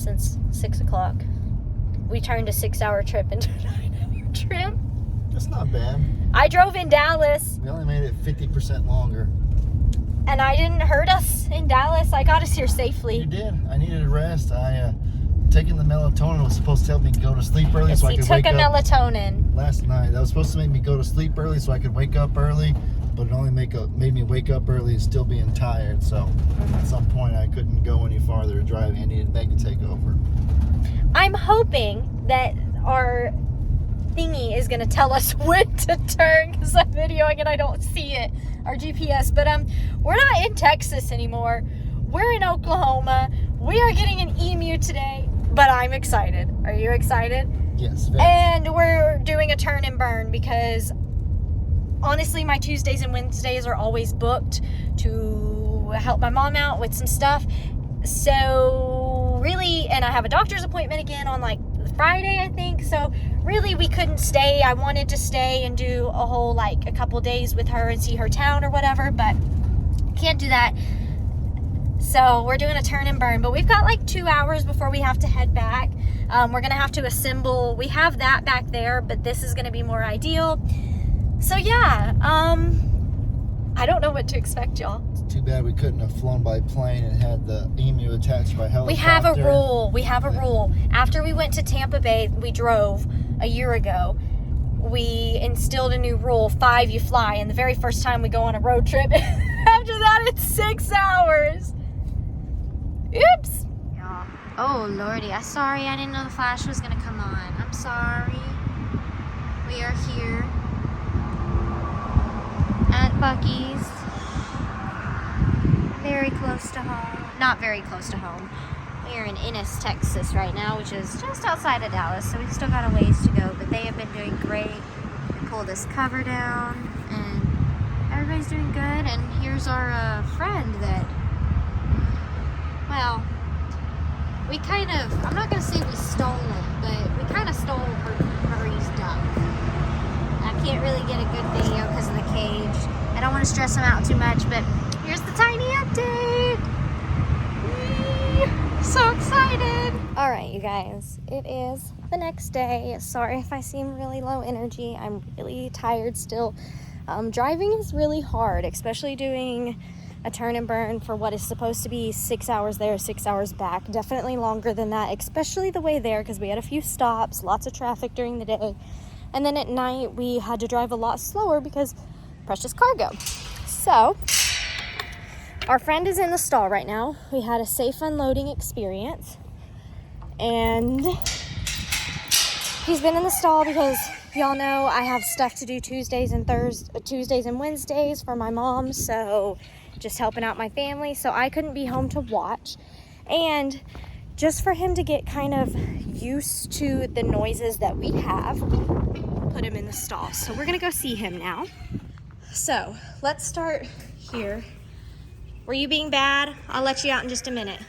since 6 o'clock. We turned a 6-hour trip into a 9-hour trip. That's not bad. I drove in Dallas. We only made it 50% longer. And I didn't hurt us in Dallas. I got us here You safely. did. I needed a rest. Taking the melatonin was supposed to help me go to sleep early so I He could took wake a up. melatonin. Last night. That was supposed to make me go to sleep early so I could wake up early, but it only made me wake up early still being tired. So at some point I couldn't go any farther driving. I needed Meg to take over. I'm hoping that our thingy is going to tell us when to turn, because I'm videoing and I don't see it, our GPS. But we're not in Texas anymore. We're in Oklahoma. We are getting an emu today, but I'm excited. Are you excited? Yes. Very. And we're doing a turn and burn because honestly my Tuesdays and Wednesdays are always booked to help my mom out with some stuff. So really, and I have a doctor's appointment again on like Friday, I think. So really we couldn't stay. I wanted to stay and do a whole like a couple days with her and see her town or whatever, but can't do that. So we're doing a turn and burn, but we've got like 2 hours before we have to head back. We're gonna have to assemble. We have that back there, but this is gonna be more ideal. So yeah, I don't know what to expect, y'all. It's too bad we couldn't have flown by plane and had the emu attached by helicopter. We have a rule. We have a rule. After we went to Tampa Bay, we drove a year ago. We instilled a new rule: 5 you fly. And the very first time we go on a road trip, after that it's 6 hours. Oops. Oh lordy, I'm sorry. I didn't know the flash was gonna come on. I'm sorry. We are here at Buc-ee's. Very close to home. Not very close to home. We are in Ennis, Texas right now, which is just outside of Dallas, so we've still got a ways to go, but they have been doing great. We pulled this cover down, and everybody's doing good, and here's our friend that, well, we kind of, I'm not going to say we stole him, but we kind of stole Marie's duck. I can't really get a good video because of the cage. I don't want to stress him out too much, but here's the tiny update. Whee! So excited. All right, you guys, it is the next day. Sorry if I seem really low energy. I'm really tired still. Driving is really hard, especially doing a turn and burn for what is supposed to be 6 hours there, 6 hours back. Definitely longer than that, especially the way there, because we had a few stops, lots of traffic during the day. And then at night, we had to drive a lot slower because precious cargo. So, our friend is in the stall right now. We had a safe unloading experience. And he's been in the stall because y'all know I have stuff to do Tuesdays and Wednesdays for my mom. So, just helping out my family. So, I couldn't be home to watch. And just for him to get kind of used to the noises that we have, put him in the stall. So we're gonna go see him now. So let's start here. Were you being bad? I'll let you out in just a minute.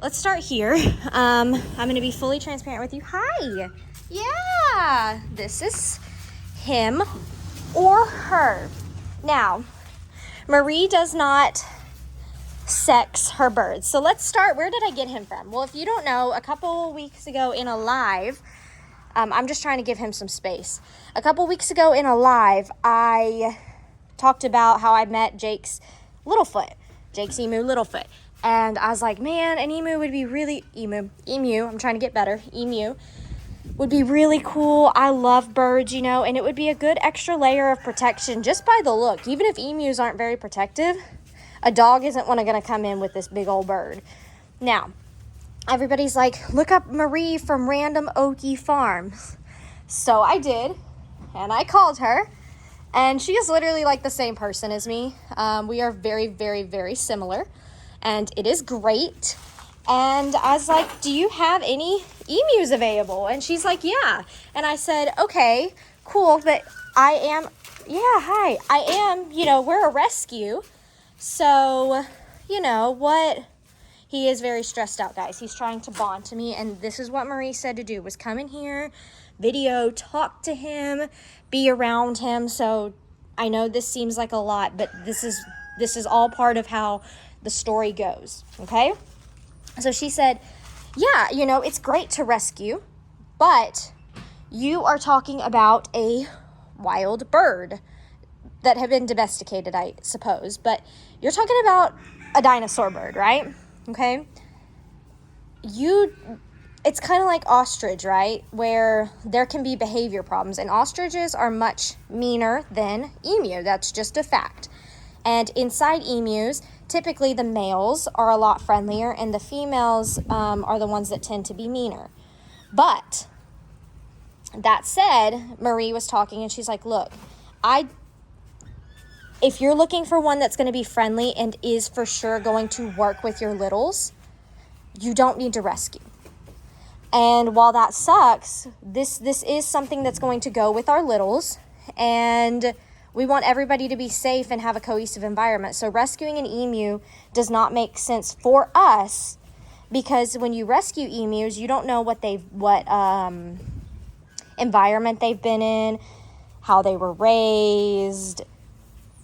Let's start here. I'm gonna be fully transparent with you. Hi. Yeah, this is him or her. Now, Marie does not sex her birds. So let's start. Where did I get him from? Well, if you don't know, a couple weeks ago in a live, I'm just trying to give him some space. A couple weeks ago in a live, I talked about how I met Jake's Littlefoot, Jake's emu Littlefoot. And I was like, man, an emu would be really, emu, I'm trying to get better, emu would be really cool. I love birds, you know, and it would be a good extra layer of protection just by the look. Even if emus aren't very protective, a dog isn't going to come in with this big old bird. Now, everybody's like, look up Marie from Random Okie Farms. So I did, and I called her, and she is literally like the same person as me. We are very, very, very similar, and it is great. And I was like, do you have any emus available? And she's like, yeah. And I said, okay, cool, but I am, you know, we're a rescue. So, you know, what, he is very stressed out, guys. He's trying to bond to me, and this is what Marie said to do, was come in here, video, talk to him, be around him. So I know this seems like a lot, but this is all part of how the story goes, okay? So she said, yeah, you know, it's great to rescue, but you are talking about a wild bird that have been domesticated, I suppose, but you're talking about a dinosaur bird, right? Okay. It's kind of like ostrich, right? Where there can be behavior problems, and ostriches are much meaner than emu. That's just a fact. And inside emus, typically the males are a lot friendlier, and the females are the ones that tend to be meaner. But that said, Marie was talking, and she's like, look, if you're looking for one that's going to be friendly and is for sure going to work with your littles, you don't need to rescue. And while that sucks, this is something that's going to go with our littles, and we want everybody to be safe and have a cohesive environment. So rescuing an emu does not make sense for us, because when you rescue emus, you don't know what environment they've been in, how they were raised,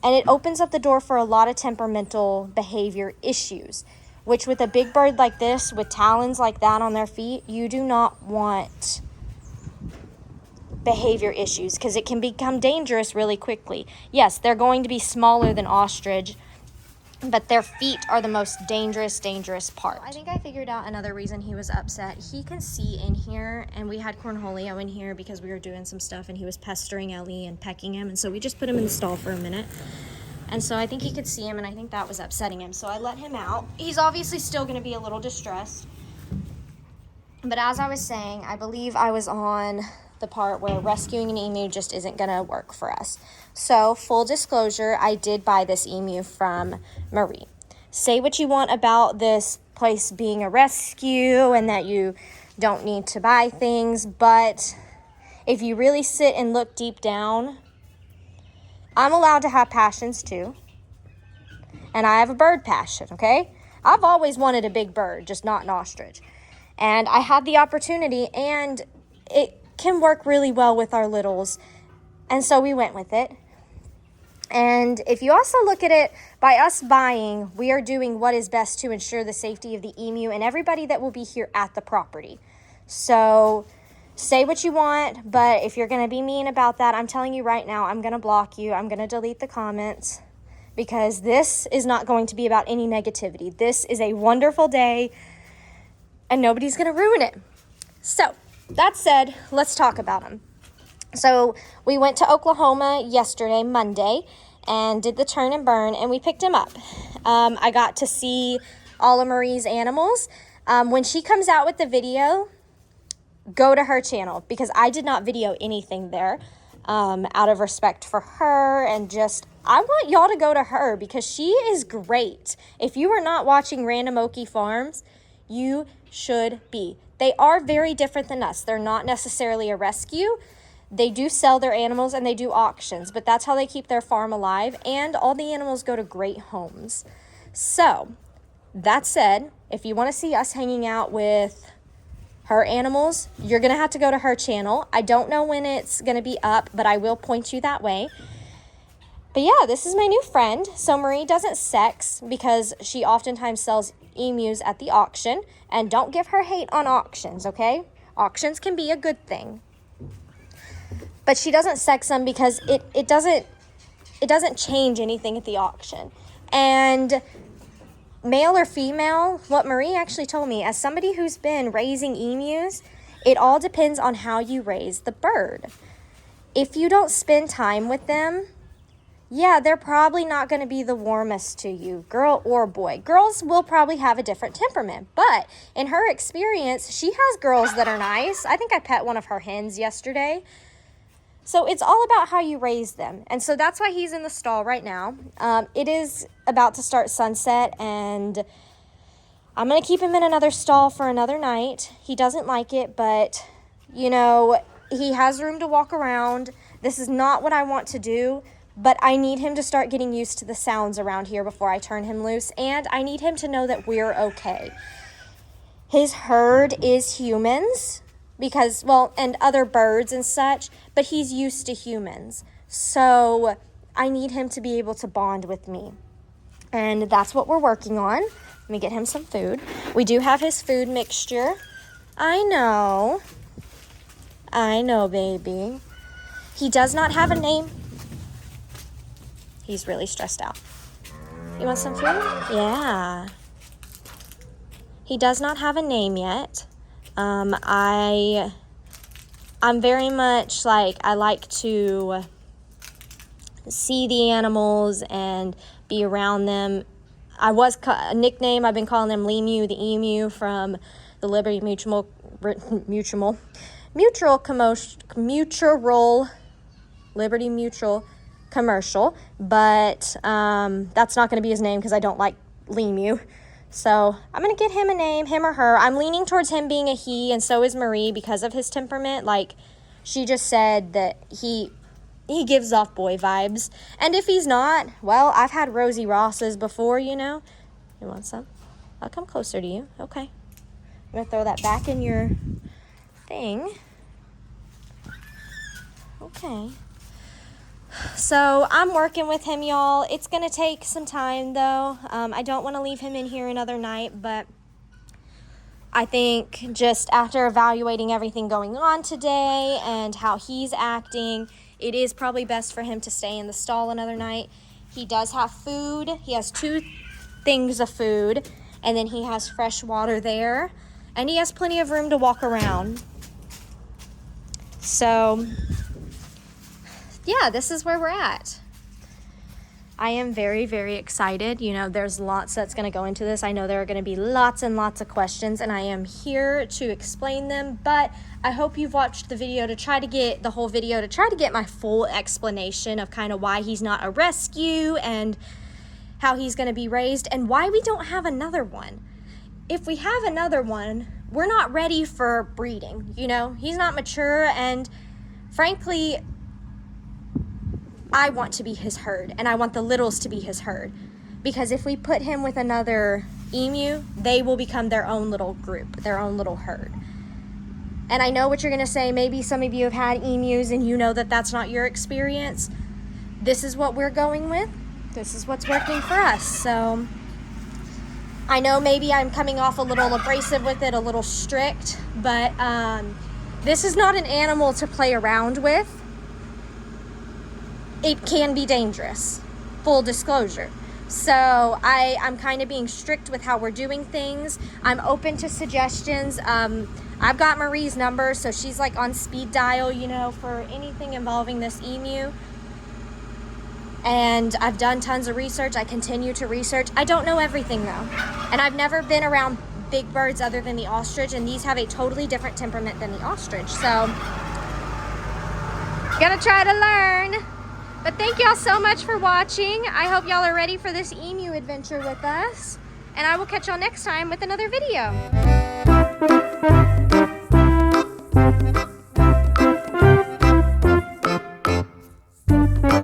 and it opens up the door for a lot of temperamental behavior issues, which with a big bird like this, with talons like that on their feet, you do not want behavior issues, because it can become dangerous really quickly. Yes, they're going to be smaller than ostrich, but their feet are the most dangerous part. I think I figured out another reason he was upset. He can see in here, and we had Cornholio in here because we were doing some stuff, and he was pestering Ellie and pecking him, and so we just put him in the stall for a minute. And so I think he could see him, and I think that was upsetting him. So I let him out. He's obviously still going to be a little distressed. But as I was saying, I believe I was on the part where rescuing an emu just isn't going to work for us. So full disclosure, I did buy this emu from Marie. Say what you want about this place being a rescue and that you don't need to buy things, but if you really sit and look deep down, I'm allowed to have passions too. And I have a bird passion, okay? I've always wanted a big bird, just not an ostrich. And I had the opportunity, and it can work really well with our littles. And so we went with it. And if you also look at it, by us buying, we are doing what is best to ensure the safety of the emu and everybody that will be here at the property. So say what you want, but if you're going to be mean about that, I'm telling you right now, I'm going to block you. I'm going to delete the comments, because this is not going to be about any negativity. This is a wonderful day, and nobody's going to ruin it. So that said, let's talk about them. So we went to Oklahoma yesterday, Monday, and did the turn and burn, and we picked him up. I got to see all of Marie's animals. When she comes out with the video, go to her channel, because I did not video anything there out of respect for her, and just I want y'all to go to her because she is great. If you are not watching Random Okie Farms, you should be. They are very different than us. They're not necessarily a rescue. They do sell their animals and they do auctions, but that's how they keep their farm alive, and all the animals go to great homes. So that said, if you want to see us hanging out with her animals, you're going to have to go to her channel. I don't know when it's going to be up, but I will point you that way. But yeah, this is my new friend. So Marie doesn't sex because she oftentimes sells emus at the auction. And don't give her hate on auctions, okay? Auctions can be a good thing. But she doesn't sex them because it doesn't change anything at the auction. And male or female, what Marie actually told me, as somebody who's been raising emus, it all depends on how you raise the bird. If you don't spend time with them, yeah, they're probably not going to be the warmest to you, girl or boy. Girls will probably have a different temperament, but in her experience, she has girls that are nice. I think I pet one of her hens yesterday. So it's all about how you raise them. And so that's why he's in the stall right now. It is about to start sunset, and I'm going to keep him in another stall for another night. He doesn't like it, but, you know, he has room to walk around. This is not what I want to do, but I need him to start getting used to the sounds around here before I turn him loose, and I need him to know that we're okay. His herd is humans, because, well, and other birds and such, but he's used to humans. So I need him to be able to bond with me. And that's what we're working on. Let me get him some food. We do have his food mixture. I know, baby. He does not have a name. He's really stressed out. You want some food? Yeah. He does not have a name yet. I'm very much like, I like to see the animals and be around them. A nickname, I've been calling him Lemu, the emu from the Liberty Mutual Liberty Mutual commercial, but that's not going to be his name because I don't like Lemu. So I'm going to get him a name, him or her. I'm leaning towards him being a he, and so is Marie because of his temperament. Like, she just said that he gives off boy vibes. And if he's not, well, I've had Rosie Rosses before, you know. You want some? I'll come closer to you. Okay. I'm going to throw that back in your thing. Okay. So I'm working with him, y'all. It's going to take some time, though. I don't want to leave him in here another night, but I think just after evaluating everything going on today and how he's acting, it is probably best for him to stay in the stall another night. He does have food. He has 2 things of food, and then he has fresh water there, and he has plenty of room to walk around. So yeah, this is where we're at. I am very, very excited. You know, there's lots that's going to go into this. I know there are going to be lots and lots of questions, and I am here to explain them, but I hope you've watched the video to try to get the whole video, to try to get my full explanation of kind of why he's not a rescue and how he's going to be raised and why we don't have another one. If we have another one, we're not ready for breeding. You know, he's not mature, and frankly, I want to be his herd, and I want the littles to be his herd, because if we put him with another emu, they will become their own little group, their own little herd. And I know what you're going to say. Maybe some of you have had emus and you know that that's not your experience. This is what we're going with. This is what's working for us. So I know maybe I'm coming off a little abrasive with it, a little strict, but this is not an animal to play around with. It can be dangerous, full disclosure. So I'm kind of being strict with how we're doing things. I'm open to suggestions. I've got Marie's number, so she's like on speed dial, you know, for anything involving this emu. And I've done tons of research. I continue to research. I don't know everything though. And I've never been around big birds other than the ostrich, and these have a totally different temperament than the ostrich. So, gonna try to learn. But thank y'all so much for watching. I hope y'all are ready for this emu adventure with us. And I will catch y'all next time with another video.